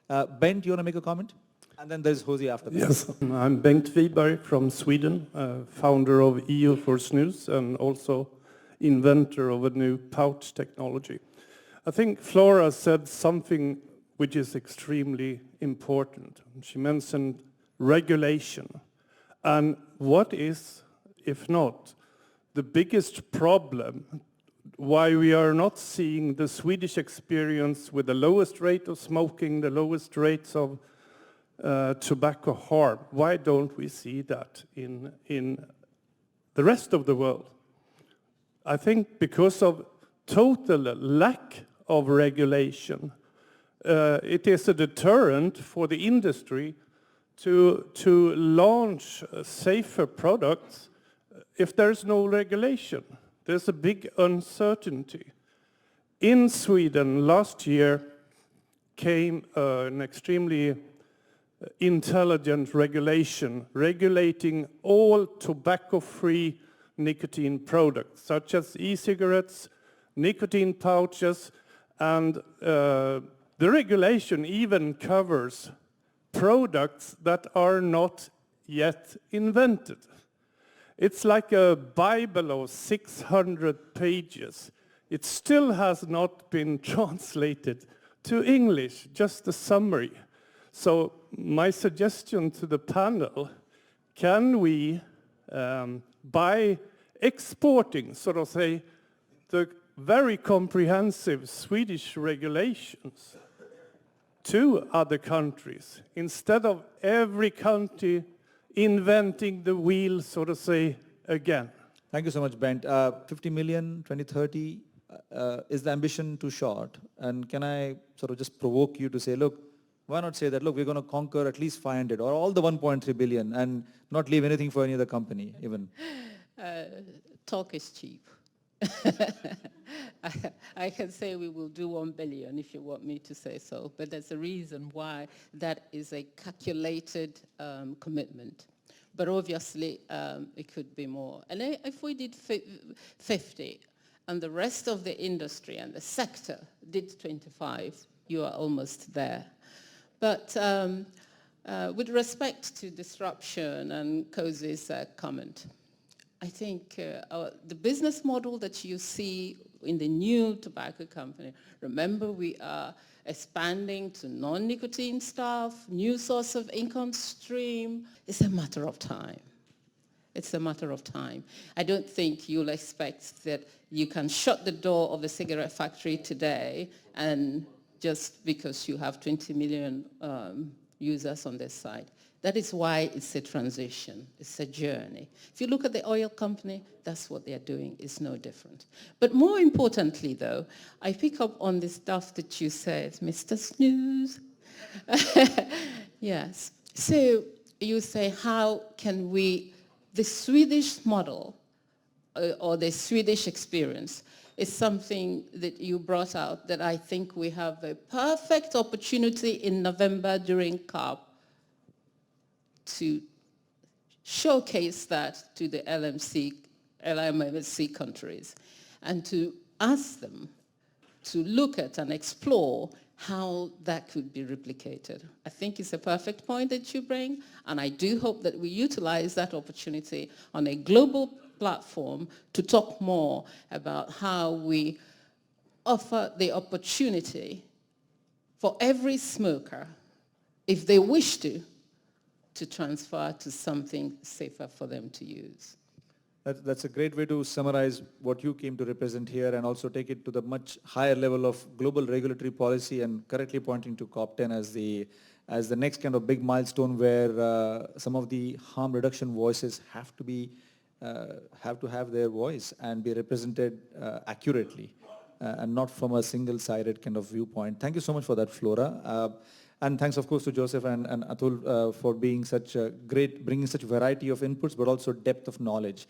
Ben, do you want to make a comment? And then there's Jose after that. Yes, I'm Bengt Wiberg from Sweden, founder of EUforsnus and also inventor of a new pouch technology. I think Flora said something which is extremely important. She mentioned regulation. And what is, if not, the biggest problem why we are not seeing the Swedish experience with the lowest rate of smoking, the lowest rates of tobacco harm? Why don't we see that in the rest of the world? I think because of total lack of regulation, it is a deterrent for the industry to launch safer products if there's no regulation. There's a big uncertainty. In Sweden last year came an extremely intelligent regulation regulating all tobacco-free nicotine products, such as e-cigarettes, nicotine pouches, and the regulation even covers products that are not yet invented. It's like a Bible of 600 pages. It still has not been translated to English, just a summary. So my suggestion to the panel, can we, by exporting, sort of say, the very comprehensive Swedish regulations to other countries, instead of every country inventing the wheel, so to say, again? Thank you so much, Bent. 50 million, 2030 is the ambition too short? And can I sort of just provoke you to say, look, why not say that, look, we're going to conquer at least 500 or all the 1.3 billion and not leave anything for any other company even? Talk is cheap. I can say we will do 1 billion if you want me to say so, but there's a reason why that is a calculated commitment. But obviously, it could be more. And if we did 50 and the rest of the industry and the sector did 25, you are almost there. But with respect to disruption and Kozi's comment, I think the business model that you see in the new tobacco company, remember we are expanding to non-nicotine stuff, new source of income stream. It's a matter of time. It's a matter of time. I don't think you'll expect that you can shut the door of a cigarette factory today and just because you have 20 million users on this side. That is why it's a transition. It's a journey. If you look at the oil company, that's what they're doing. It's no different. But more importantly, though, I pick up on the stuff that you said, Mr. Snooze. Yes. So you say, how can we, the Swedish model or the Swedish experience is something that you brought out that I think we have a perfect opportunity in November during COP to showcase that to the LMC countries and to ask them to look at and explore how that could be replicated. I think it's a perfect point that you bring, and I do hope that we utilize that opportunity on a global platform to talk more about how we offer the opportunity for every smoker, if they wish to transfer to something safer for them to use. That's a great way to summarize what you came to represent here and also take it to the much higher level of global regulatory policy and correctly pointing to COP10 as the next kind of big milestone where some of the harm reduction voices have to have their voice and be represented accurately and not from a single-sided kind of viewpoint. Thank you so much for that, Flora. And thanks, of course, to Joseph and Atul for being such a bringing such variety of inputs, but also depth of knowledge.